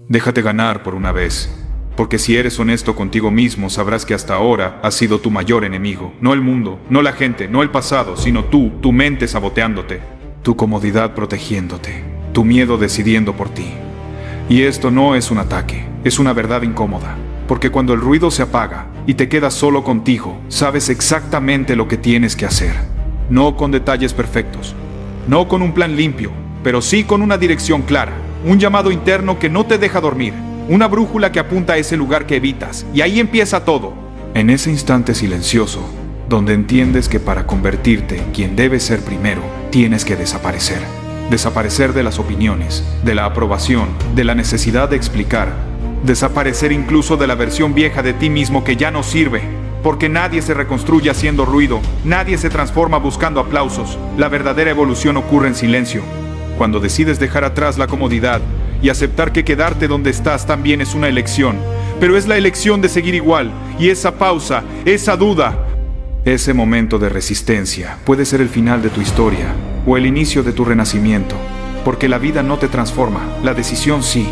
Déjate ganar por una vez. Porque si eres honesto contigo mismo, sabrás que hasta ahora has sido tu mayor enemigo. No el mundo, no la gente, no el pasado, sino tú, tu mente saboteándote, tu comodidad protegiéndote, tu miedo decidiendo por ti. Y esto no es un ataque, es una verdad incómoda. Porque cuando el ruido se apaga y te quedas solo contigo, sabes exactamente lo que tienes que hacer. No con detalles perfectos, no con un plan limpio, pero sí con una dirección clara, un llamado interno que no te deja dormir. Una brújula que apunta a ese lugar que evitas, y ahí empieza todo. En ese instante silencioso, donde entiendes que para convertirte en quien debes ser primero, tienes que desaparecer. Desaparecer de las opiniones, de la aprobación, de la necesidad de explicar. Desaparecer incluso de la versión vieja de ti mismo que ya no sirve. Porque nadie se reconstruye haciendo ruido, nadie se transforma buscando aplausos. La verdadera evolución ocurre en silencio. Cuando decides dejar atrás la comodidad, y aceptar que quedarte donde estás también es una elección, pero es la elección de seguir igual, y esa pausa, esa duda, ese momento de resistencia puede ser el final de tu historia, o el inicio de tu renacimiento, porque la vida no te transforma, la decisión sí,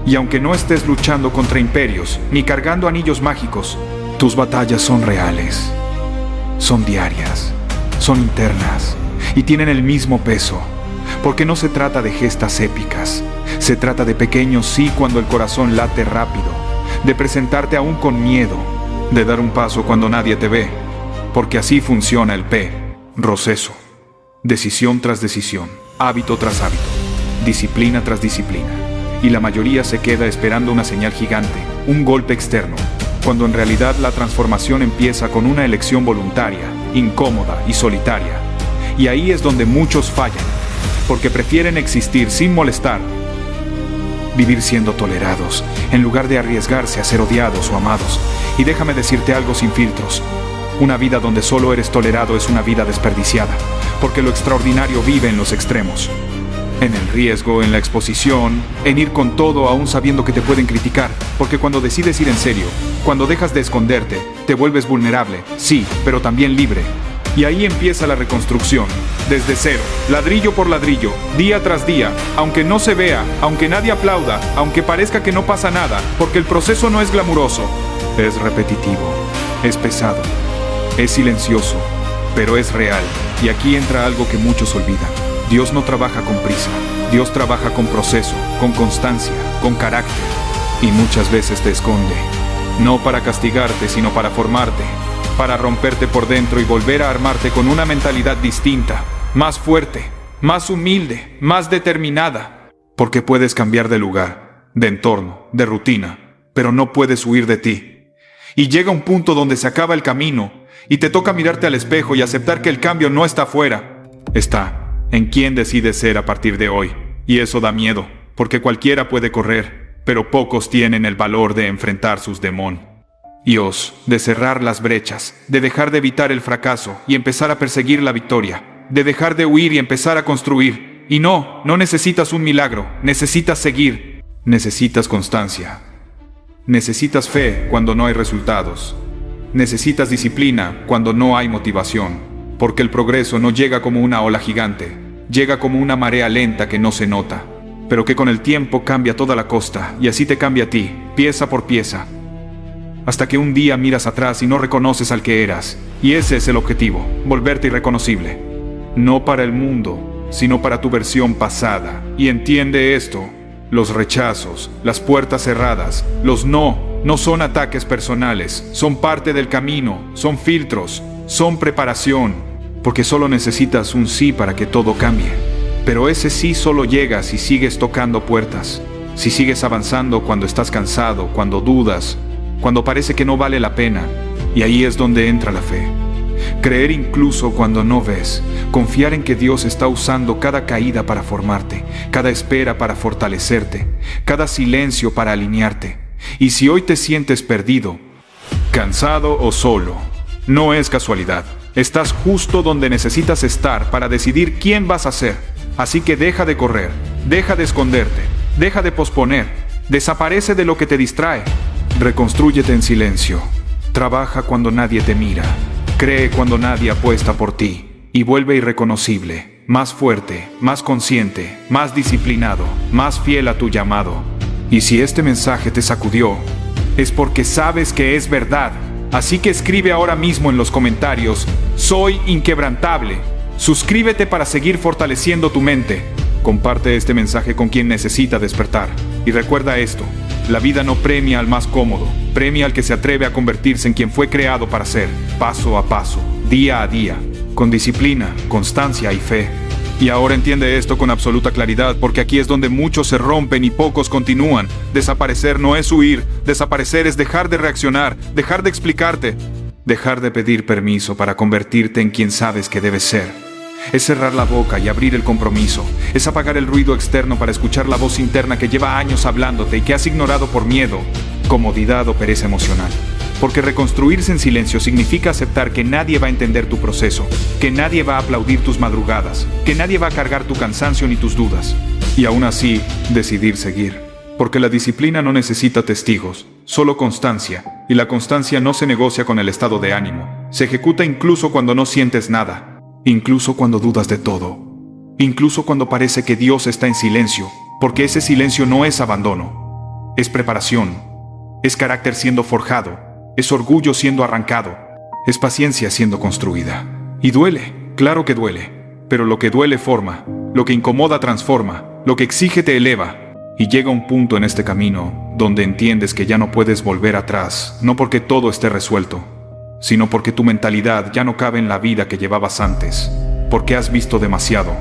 y aunque no estés luchando contra imperios, ni cargando anillos mágicos, tus batallas son reales, son diarias, son internas, y tienen el mismo peso, porque no se trata de gestas épicas. Se trata de pequeños sí cuando el corazón late rápido, de presentarte aún con miedo, de dar un paso cuando nadie te ve, porque así funciona el proceso. Decisión tras decisión, hábito tras hábito, disciplina tras disciplina, y la mayoría se queda esperando una señal gigante, un golpe externo, cuando en realidad la transformación empieza con una elección voluntaria, incómoda y solitaria. Y ahí es donde muchos fallan, porque prefieren existir sin molestar, vivir siendo tolerados, en lugar de arriesgarse a ser odiados o amados. Y déjame decirte algo sin filtros. Una vida donde solo eres tolerado es una vida desperdiciada, porque lo extraordinario vive en los extremos. En el riesgo, en la exposición, en ir con todo aún sabiendo que te pueden criticar, porque cuando decides ir en serio, cuando dejas de esconderte, te vuelves vulnerable, sí, pero también libre. Y ahí empieza la reconstrucción, desde cero, ladrillo por ladrillo, día tras día, aunque no se vea, aunque nadie aplauda, aunque parezca que no pasa nada, porque el proceso no es glamuroso, es repetitivo, es pesado, es silencioso, pero es real. Y aquí entra algo que muchos olvidan. Dios no trabaja con prisa, Dios trabaja con proceso, con constancia, con carácter, y muchas veces te esconde, no para castigarte, sino para formarte, para romperte por dentro y volver a armarte con una mentalidad distinta, más fuerte, más humilde, más determinada. Porque puedes cambiar de lugar, de entorno, de rutina, pero no puedes huir de ti. Y llega un punto donde se acaba el camino y te toca mirarte al espejo y aceptar que el cambio no está afuera, está en quién decides ser a partir de hoy. Y eso da miedo, porque cualquiera puede correr, pero pocos tienen el valor de enfrentar sus demonios. De cerrar las brechas, de dejar de evitar el fracaso y empezar a perseguir la victoria, de dejar de huir y empezar a construir. Y no necesitas un milagro, necesitas seguir, necesitas constancia, necesitas fe cuando no hay resultados, necesitas disciplina cuando no hay motivación, porque el progreso no llega como una ola gigante, llega como una marea lenta que no se nota, pero que con el tiempo cambia toda la costa y así te cambia a ti, pieza por pieza. Hasta que un día miras atrás y no reconoces al que eras. Y ese es el objetivo, volverte irreconocible. No para el mundo, sino para tu versión pasada. Y entiende esto, los rechazos, las puertas cerradas, los no son ataques personales, son parte del camino, son filtros, son preparación. Porque solo necesitas un sí para que todo cambie. Pero ese sí solo llega si sigues tocando puertas, si sigues avanzando cuando estás cansado, cuando dudas, cuando parece que no vale la pena, y ahí es donde entra la fe. Creer incluso cuando no ves, confiar en que Dios está usando cada caída para formarte, cada espera para fortalecerte, cada silencio para alinearte. Y si hoy te sientes perdido, cansado o solo, no es casualidad. Estás justo donde necesitas estar para decidir quién vas a ser. Así que deja de correr, deja de esconderte, deja de posponer, desaparece de lo que te distrae. Reconstrúyete en silencio, trabaja cuando nadie te mira, cree cuando nadie apuesta por ti y vuelve irreconocible, más fuerte, más consciente, más disciplinado, más fiel a tu llamado. Y si este mensaje te sacudió, es porque sabes que es verdad. Así que escribe ahora mismo en los comentarios: soy inquebrantable. Suscríbete para seguir fortaleciendo tu mente. Comparte este mensaje con quien necesita despertar. Y recuerda esto: la vida no premia al más cómodo, premia al que se atreve a convertirse en quien fue creado para ser, paso a paso, día a día, con disciplina, constancia y fe. Y ahora entiende esto con absoluta claridad, porque aquí es donde muchos se rompen y pocos continúan. Desaparecer no es huir, desaparecer es dejar de reaccionar, dejar de explicarte, dejar de pedir permiso para convertirte en quien sabes que debes ser. Es cerrar la boca y abrir el compromiso, es apagar el ruido externo para escuchar la voz interna que lleva años hablándote y que has ignorado por miedo, comodidad o pereza emocional. Porque reconstruirse en silencio significa aceptar que nadie va a entender tu proceso, que nadie va a aplaudir tus madrugadas, que nadie va a cargar tu cansancio ni tus dudas. Y aún así, decidir seguir. Porque la disciplina no necesita testigos, solo constancia. Y la constancia no se negocia con el estado de ánimo. Se ejecuta incluso cuando no sientes nada, incluso cuando dudas de todo, incluso cuando parece que Dios está en silencio, porque ese silencio no es abandono, es preparación, es carácter siendo forjado. Es orgullo siendo arrancado, es paciencia siendo construida. Y duele, claro que duele, pero lo que duele forma, lo que incomoda transforma, lo que exige te eleva. Y llega un punto en este camino donde entiendes que ya no puedes volver atrás, no porque todo esté resuelto, sino porque tu mentalidad ya no cabe en la vida que llevabas antes, porque has visto demasiado,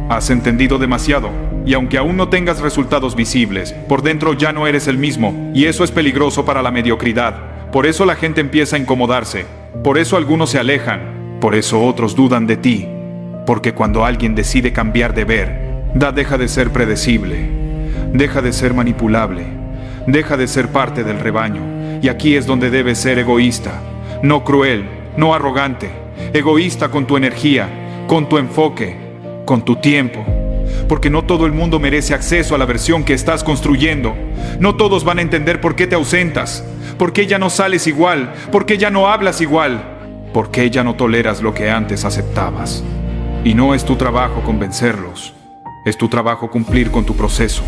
has entendido demasiado, y aunque aún no tengas resultados visibles, por dentro ya no eres el mismo, y eso es peligroso para la mediocridad. Por eso la gente empieza a incomodarse, por eso algunos se alejan, por eso otros dudan de ti, porque cuando alguien decide cambiar de ver, deja de ser predecible, deja de ser manipulable, deja de ser parte del rebaño, y aquí es donde debes ser egoísta, no cruel, no arrogante, egoísta con tu energía, con tu enfoque, con tu tiempo. Porque no todo el mundo merece acceso a la versión que estás construyendo. No todos van a entender por qué te ausentas, por qué ya no sales igual, por qué ya no hablas igual, por qué ya no toleras lo que antes aceptabas. Y no es tu trabajo convencerlos, es tu trabajo cumplir con tu proceso.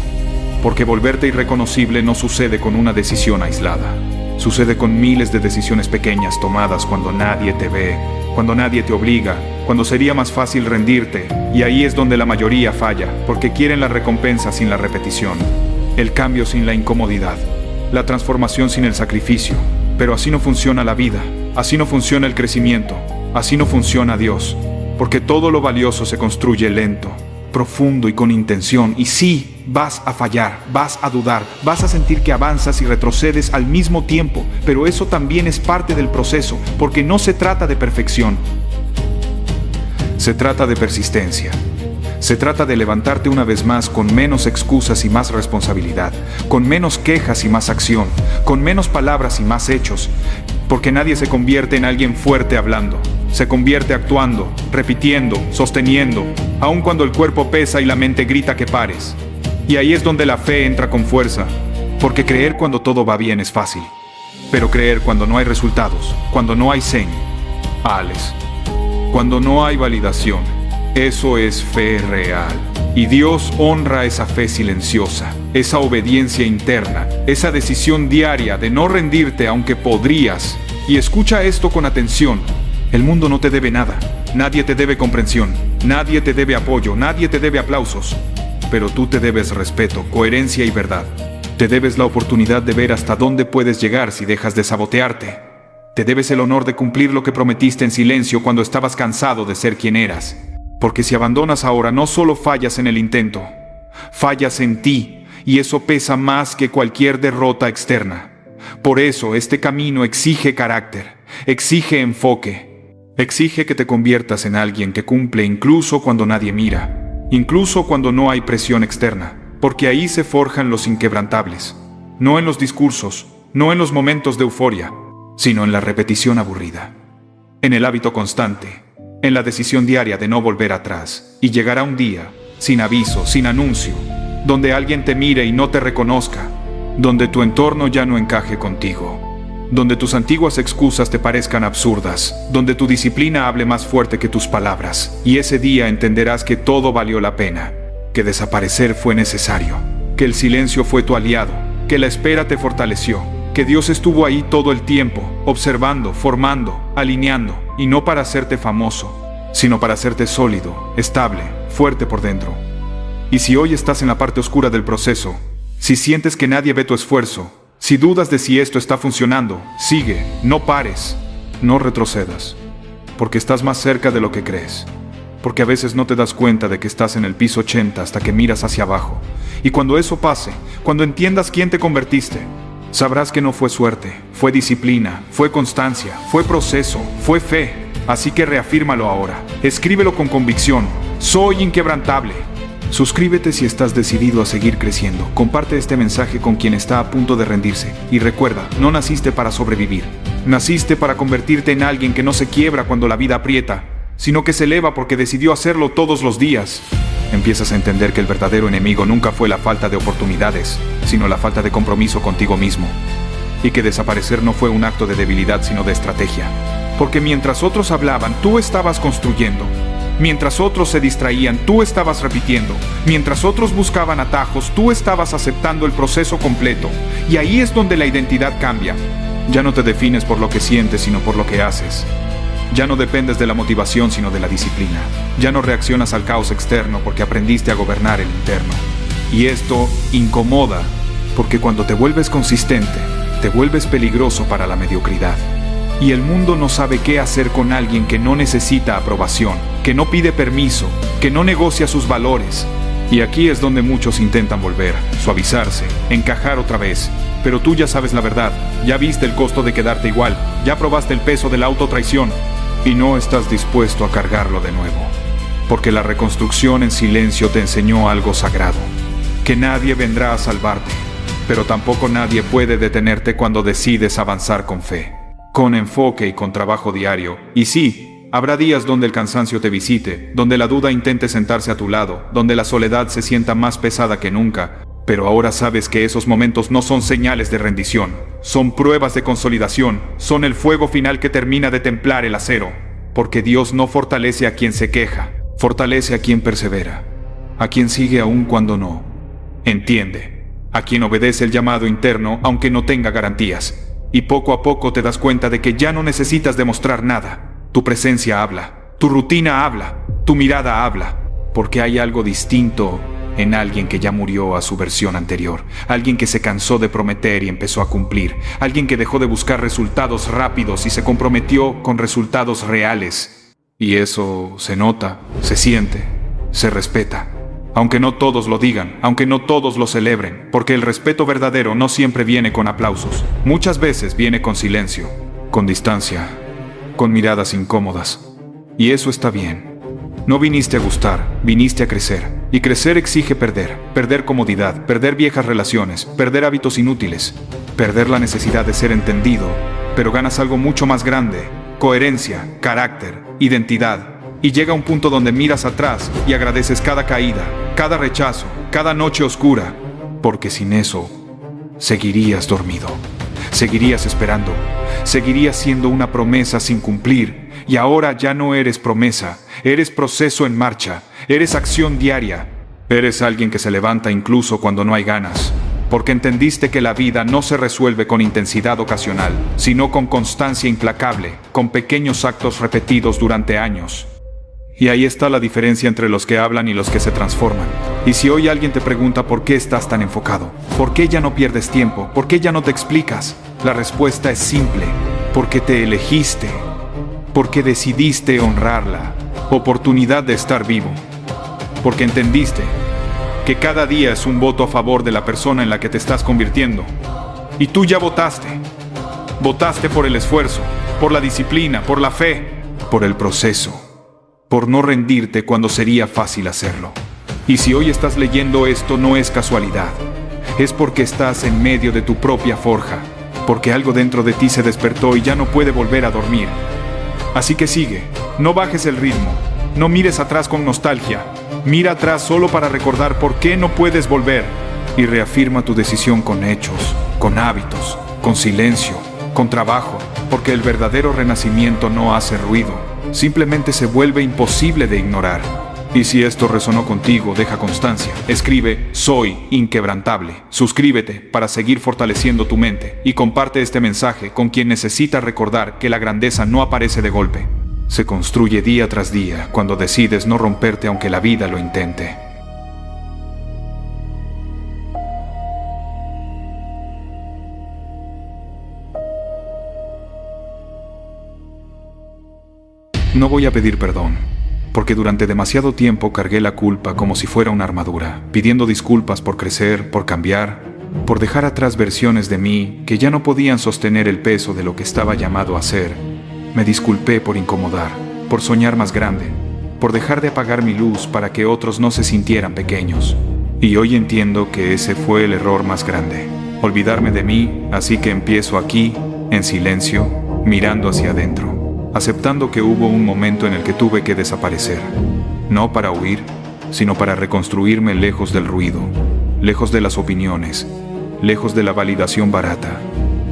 Porque volverte irreconocible no sucede con una decisión aislada. Sucede con miles de decisiones pequeñas tomadas cuando nadie te ve, cuando nadie te obliga, cuando sería más fácil rendirte. Y ahí es donde la mayoría falla, porque quieren la recompensa sin la repetición, el cambio sin la incomodidad, la transformación sin el sacrificio. Pero así no funciona la vida, así no funciona el crecimiento, así no funciona Dios. Porque todo lo valioso se construye lento, profundo y con intención. Y sí, vas a fallar, vas a dudar, vas a sentir que avanzas y retrocedes al mismo tiempo, pero eso también es parte del proceso, porque no se trata de perfección. Se trata de persistencia. Se trata de levantarte una vez más con menos excusas y más responsabilidad, con menos quejas y más acción, con menos palabras y más hechos, porque nadie se convierte en alguien fuerte hablando. Se convierte actuando, repitiendo, sosteniendo, aun cuando el cuerpo pesa y la mente grita que pares. Y ahí es donde la fe entra con fuerza, porque creer cuando todo va bien es fácil, pero creer cuando no hay resultados, cuando no hay señales, cuando no hay validación, eso es fe real. Y Dios honra esa fe silenciosa, esa obediencia interna, esa decisión diaria de no rendirte aunque podrías. Y escucha esto con atención. El mundo no te debe nada, nadie te debe comprensión, nadie te debe apoyo, nadie te debe aplausos. Pero tú te debes respeto, coherencia y verdad. Te debes la oportunidad de ver hasta dónde puedes llegar si dejas de sabotearte. Te debes el honor de cumplir lo que prometiste en silencio cuando estabas cansado de ser quien eras. Porque si abandonas ahora, no solo fallas en el intento, fallas en ti, y eso pesa más que cualquier derrota externa. Por eso este camino exige carácter, exige enfoque, exige que te conviertas en alguien que cumple incluso cuando nadie mira, incluso cuando no hay presión externa, porque ahí se forjan los inquebrantables, no en los discursos, no en los momentos de euforia, sino en la repetición aburrida, en el hábito constante, en la decisión diaria de no volver atrás. Y llegará un día, sin aviso, sin anuncio, donde alguien te mire y no te reconozca, donde tu entorno ya no encaje contigo, donde tus antiguas excusas te parezcan absurdas, donde tu disciplina hable más fuerte que tus palabras. Y ese día entenderás que todo valió la pena, que desaparecer fue necesario, que el silencio fue tu aliado, que la espera te fortaleció, que Dios estuvo ahí todo el tiempo, observando, formando, alineando, y no para hacerte famoso, sino para hacerte sólido, estable, fuerte por dentro. Y si hoy estás en la parte oscura del proceso, si sientes que nadie ve tu esfuerzo, si dudas de si esto está funcionando, sigue, no pares, no retrocedas, porque estás más cerca de lo que crees. Porque a veces no te das cuenta de que estás en el piso 80 hasta que miras hacia abajo. Y cuando eso pase, cuando entiendas quién te convertiste, sabrás que no fue suerte, fue disciplina, fue constancia, fue proceso, fue fe. Así que reafírmalo ahora, escríbelo con convicción, soy inquebrantable. Suscríbete si estás decidido a seguir creciendo, comparte este mensaje con quien está a punto de rendirse. Y recuerda, no naciste para sobrevivir, naciste para convertirte en alguien que no se quiebra cuando la vida aprieta, sino que se eleva porque decidió hacerlo todos los días. Empiezas a entender que el verdadero enemigo nunca fue la falta de oportunidades, sino la falta de compromiso contigo mismo. Y que desaparecer no fue un acto de debilidad, sino de estrategia. Porque mientras otros hablaban, tú estabas construyendo. Mientras otros se distraían, tú estabas repitiendo. Mientras otros buscaban atajos, tú estabas aceptando el proceso completo. Y ahí es donde la identidad cambia. Ya no te defines por lo que sientes, sino por lo que haces. Ya no dependes de la motivación, sino de la disciplina. Ya no reaccionas al caos externo porque aprendiste a gobernar el interno. Y esto incomoda, porque cuando te vuelves consistente, te vuelves peligroso para la mediocridad. Y el mundo no sabe qué hacer con alguien que no necesita aprobación, que no pide permiso, que no negocia sus valores. Y aquí es donde muchos intentan volver, suavizarse, encajar otra vez. Pero tú ya sabes la verdad, ya viste el costo de quedarte igual, ya probaste el peso de la autotraición. Y no estás dispuesto a cargarlo de nuevo, porque la reconstrucción en silencio te enseñó algo sagrado, que nadie vendrá a salvarte, pero tampoco nadie puede detenerte cuando decides avanzar con fe, con enfoque y con trabajo diario. Y sí, habrá días donde el cansancio te visite, donde la duda intente sentarse a tu lado, donde la soledad se sienta más pesada que nunca. Pero ahora sabes que esos momentos no son señales de rendición, son pruebas de consolidación, son el fuego final que termina de templar el acero. Porque Dios no fortalece a quien se queja, fortalece a quien persevera, a quien sigue aún cuando no entiende, a quien obedece el llamado interno aunque no tenga garantías. Y poco a poco te das cuenta de que ya no necesitas demostrar nada. Tu presencia habla, tu rutina habla, tu mirada habla, porque hay algo distinto en alguien que ya murió a su versión anterior, alguien que se cansó de prometer y empezó a cumplir, alguien que dejó de buscar resultados rápidos y se comprometió con resultados reales. Y eso se nota, se siente, se respeta. Aunque no todos lo digan, aunque no todos lo celebren, porque el respeto verdadero no siempre viene con aplausos, muchas veces viene con silencio, con distancia, con miradas incómodas. Y eso está bien. No viniste a gustar, viniste a crecer. Y crecer exige perder. Perder comodidad, perder viejas relaciones, perder hábitos inútiles, perder la necesidad de ser entendido. Pero ganas algo mucho más grande: coherencia, carácter, identidad. Y llega un punto donde miras atrás y agradeces cada caída, cada rechazo, cada noche oscura. Porque sin eso, seguirías dormido. Seguirías esperando. Seguirías siendo una promesa sin cumplir. Y ahora ya no eres promesa, eres proceso en marcha, eres acción diaria. Eres alguien que se levanta incluso cuando no hay ganas, porque entendiste que la vida no se resuelve con intensidad ocasional, sino con constancia implacable, con pequeños actos repetidos durante años. Y ahí está la diferencia entre los que hablan y los que se transforman. Y si hoy alguien te pregunta por qué estás tan enfocado, por qué ya no pierdes tiempo, por qué ya no te explicas, la respuesta es simple: porque te elegiste. Porque decidiste honrar la oportunidad de estar vivo. Porque entendiste que cada día es un voto a favor de la persona en la que te estás convirtiendo. Y tú ya votaste. Votaste por el esfuerzo, por la disciplina, por la fe, por el proceso, por no rendirte cuando sería fácil hacerlo. Y si hoy estás leyendo esto, no es casualidad. Es porque estás en medio de tu propia forja. Porque algo dentro de ti se despertó y ya no puede volver a dormir. Así que sigue, no bajes el ritmo, no mires atrás con nostalgia, mira atrás solo para recordar por qué no puedes volver. Y reafirma tu decisión con hechos, con hábitos, con silencio, con trabajo, porque el verdadero renacimiento no hace ruido, simplemente se vuelve imposible de ignorar. Y si esto resonó contigo, deja constancia. Escribe "Soy inquebrantable". Suscríbete para seguir fortaleciendo tu mente y comparte este mensaje con quien necesita recordar que la grandeza no aparece de golpe. Se construye día tras día cuando decides no romperte aunque la vida lo intente. No voy a pedir perdón, porque durante demasiado tiempo cargué la culpa como si fuera una armadura, pidiendo disculpas por crecer, por cambiar, por dejar atrás versiones de mí que ya no podían sostener el peso de lo que estaba llamado a ser. Me disculpé por incomodar, por soñar más grande, por dejar de apagar mi luz para que otros no se sintieran pequeños. Y hoy entiendo que ese fue el error más grande, olvidarme de mí, así que empiezo aquí, en silencio, mirando hacia adentro, aceptando que hubo un momento en el que tuve que desaparecer, no para huir, sino para reconstruirme lejos del ruido, lejos de las opiniones, lejos de la validación barata,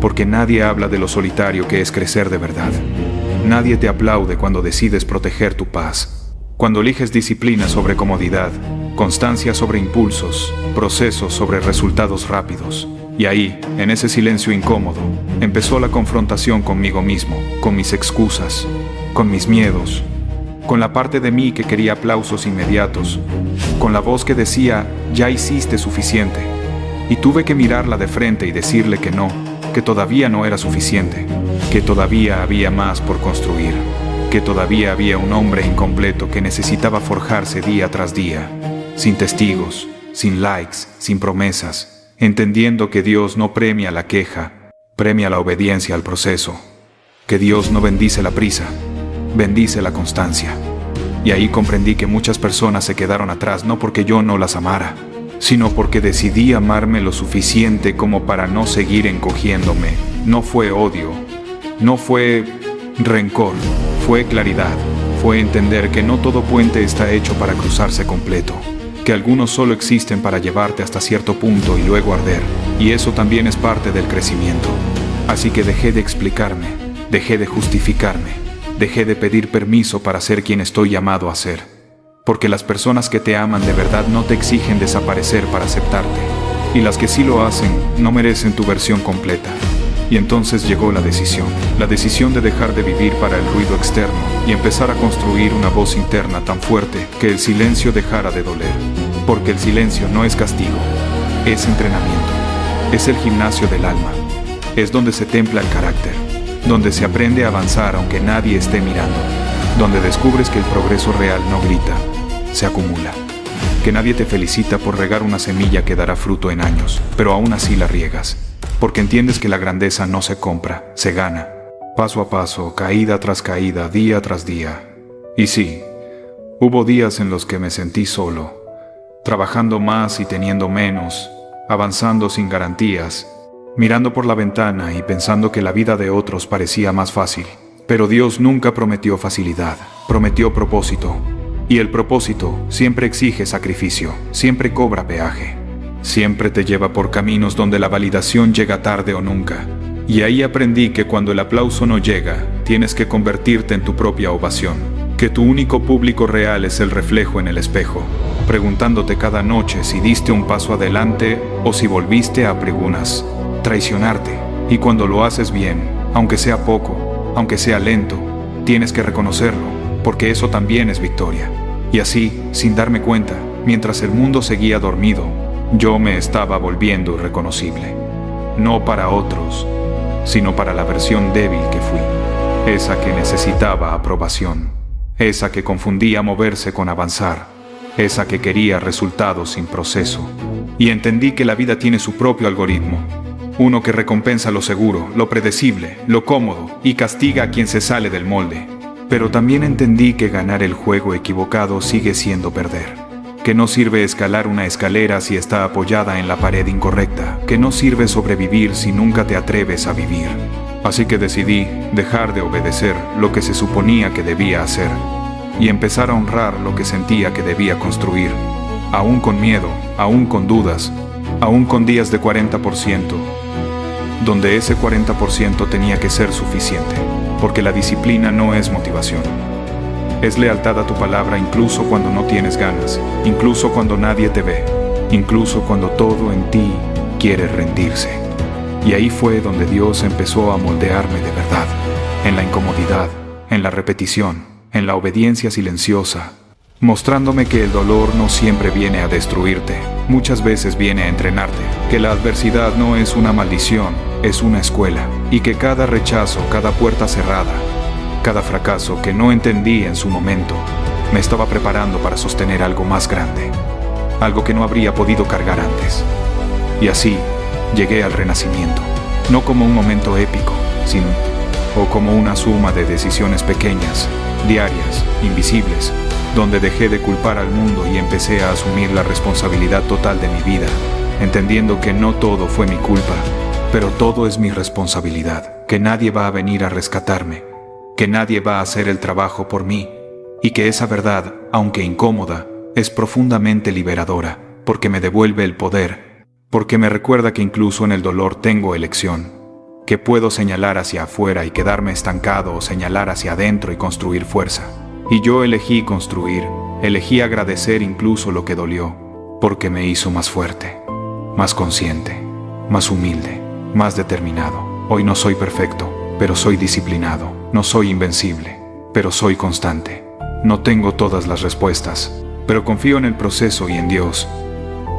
porque nadie habla de lo solitario que es crecer de verdad. Nadie te aplaude cuando decides proteger tu paz, cuando eliges disciplina sobre comodidad, constancia sobre impulsos, procesos sobre resultados rápidos. Y ahí, en ese silencio incómodo, empezó la confrontación conmigo mismo, con mis excusas, con mis miedos, con la parte de mí que quería aplausos inmediatos, con la voz que decía, ya hiciste suficiente. Y tuve que mirarla de frente y decirle que no, que todavía no era suficiente, que todavía había más por construir, que todavía había un hombre incompleto que necesitaba forjarse día tras día, sin testigos, sin likes, sin promesas, entendiendo que Dios no premia la queja, premia la obediencia al proceso, que Dios no bendice la prisa, bendice la constancia. Y ahí comprendí que muchas personas se quedaron atrás no porque yo no las amara, sino porque decidí amarme lo suficiente como para no seguir encogiéndome. No fue odio, no fue rencor, fue claridad, fue entender que no todo puente está hecho para cruzarse completo, que algunos solo existen para llevarte hasta cierto punto y luego arder, y eso también es parte del crecimiento. Así que dejé de explicarme, dejé de justificarme, dejé de pedir permiso para ser quien estoy llamado a ser, porque las personas que te aman de verdad no te exigen desaparecer para aceptarte, y las que sí lo hacen no merecen tu versión completa. Y entonces llegó la decisión de dejar de vivir para el ruido externo y empezar a construir una voz interna tan fuerte que el silencio dejara de doler. Porque el silencio no es castigo, es entrenamiento, es el gimnasio del alma, es donde se templa el carácter, donde se aprende a avanzar aunque nadie esté mirando, donde descubres que el progreso real no grita, se acumula, que nadie te felicita por regar una semilla que dará fruto en años, pero aún así la riegas. Porque entiendes que la grandeza no se compra, se gana, paso a paso, caída tras caída, día tras día. Y sí, hubo días en los que me sentí solo, trabajando más y teniendo menos, avanzando sin garantías, mirando por la ventana y pensando que la vida de otros parecía más fácil. Pero Dios nunca prometió facilidad, prometió propósito. Y el propósito siempre exige sacrificio, siempre cobra peaje. Siempre te lleva por caminos donde la validación llega tarde o nunca. Y ahí aprendí que cuando el aplauso no llega, tienes que convertirte en tu propia ovación. Que tu único público real es el reflejo en el espejo, preguntándote cada noche si diste un paso adelante o si volviste a preguntas. Traicionarte. Y cuando lo haces bien, aunque sea poco, aunque sea lento, tienes que reconocerlo, porque eso también es victoria. Y así, sin darme cuenta, mientras el mundo seguía dormido, yo me estaba volviendo irreconocible, no para otros, sino para la versión débil que fui, esa que necesitaba aprobación, esa que confundía moverse con avanzar, esa que quería resultados sin proceso. Y entendí que la vida tiene su propio algoritmo, uno que recompensa lo seguro, lo predecible, lo cómodo y castiga a quien se sale del molde. Pero también entendí que ganar el juego equivocado sigue siendo perder. Que no sirve escalar una escalera si está apoyada en la pared incorrecta, que no sirve sobrevivir si nunca te atreves a vivir. Así que decidí dejar de obedecer lo que se suponía que debía hacer y empezar a honrar lo que sentía que debía construir, aún con miedo, aún con dudas, aún con días de 40%, donde ese 40% tenía que ser suficiente, porque la disciplina no es motivación. Es lealtad a tu palabra incluso cuando no tienes ganas, incluso cuando nadie te ve, incluso cuando todo en ti quiere rendirse. Y ahí fue donde Dios empezó a moldearme de verdad, en la incomodidad, en la repetición, en la obediencia silenciosa, mostrándome que el dolor no siempre viene a destruirte, muchas veces viene a entrenarte, que la adversidad no es una maldición, es una escuela, y que cada rechazo, cada puerta cerrada, cada fracaso que no entendí en su momento, me estaba preparando para sostener algo más grande, algo que no habría podido cargar antes. Y así llegué al renacimiento, no como un momento épico, sino como una suma de decisiones pequeñas, diarias, invisibles, donde dejé de culpar al mundo y empecé a asumir la responsabilidad total de mi vida, entendiendo que no todo fue mi culpa, pero todo es mi responsabilidad, que nadie va a venir a rescatarme, que nadie va a hacer el trabajo por mí, y que esa verdad, aunque incómoda, es profundamente liberadora, porque me devuelve el poder, porque me recuerda que incluso en el dolor tengo elección, que puedo señalar hacia afuera y quedarme estancado o señalar hacia adentro y construir fuerza. Y yo elegí construir, elegí agradecer incluso lo que dolió, porque me hizo más fuerte, más consciente, más humilde, más determinado. Hoy no soy perfecto, pero soy disciplinado. No soy invencible, pero soy constante. No tengo todas las respuestas, pero confío en el proceso y en Dios.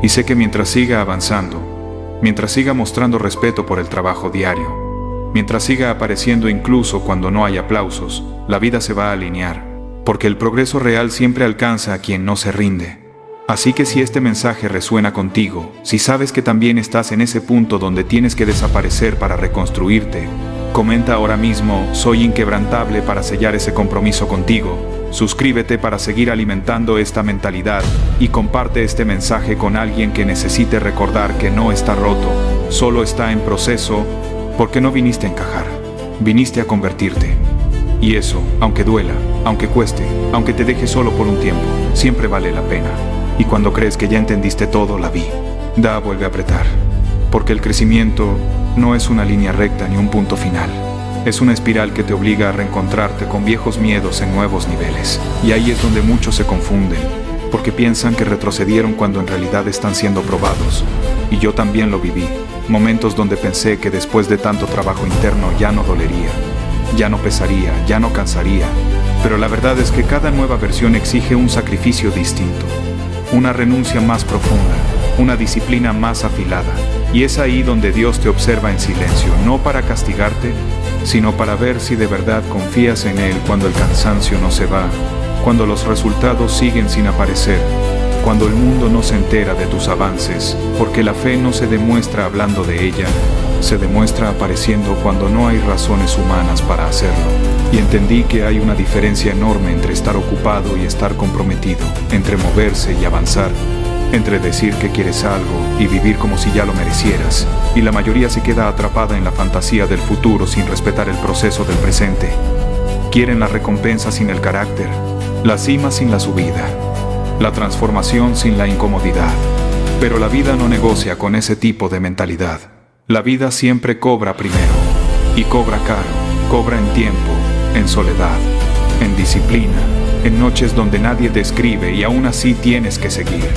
Y sé que mientras siga avanzando, mientras siga mostrando respeto por el trabajo diario, mientras siga apareciendo incluso cuando no hay aplausos, la vida se va a alinear, porque el progreso real siempre alcanza a quien no se rinde. Así que si este mensaje resuena contigo, si sabes que también estás en ese punto donde tienes que desaparecer para reconstruirte, comenta ahora mismo, soy inquebrantable para sellar ese compromiso contigo. Suscríbete para seguir alimentando esta mentalidad y comparte este mensaje con alguien que necesite recordar que no está roto, solo está en proceso, porque no viniste a encajar, viniste a convertirte. Y eso, aunque duela, aunque cueste, aunque te deje solo por un tiempo, siempre vale la pena. Y cuando crees que ya entendiste todo, la vi. Vuelve a apretar. Porque el crecimiento no es una línea recta ni un punto final. Es una espiral que te obliga a reencontrarte con viejos miedos en nuevos niveles. Y ahí es donde muchos se confunden, porque piensan que retrocedieron cuando en realidad están siendo probados. Y yo también lo viví. Momentos donde pensé que después de tanto trabajo interno ya no dolería, ya no pesaría, ya no cansaría. Pero la verdad es que cada nueva versión exige un sacrificio distinto, una renuncia más profunda, una disciplina más afilada. Y es ahí donde Dios te observa en silencio, no para castigarte, sino para ver si de verdad confías en Él cuando el cansancio no se va, cuando los resultados siguen sin aparecer, cuando el mundo no se entera de tus avances, porque la fe no se demuestra hablando de ella, se demuestra apareciendo cuando no hay razones humanas para hacerlo. Y entendí que hay una diferencia enorme entre estar ocupado y estar comprometido, entre moverse y avanzar, entre decir que quieres algo y vivir como si ya lo merecieras, y la mayoría se queda atrapada en la fantasía del futuro sin respetar el proceso del presente. Quieren la recompensa sin el carácter, la cima sin la subida, la transformación sin la incomodidad. Pero la vida no negocia con ese tipo de mentalidad. La vida siempre cobra primero, y cobra caro, cobra en tiempo, en soledad, en disciplina, en noches donde nadie te escribe y aún así tienes que seguir.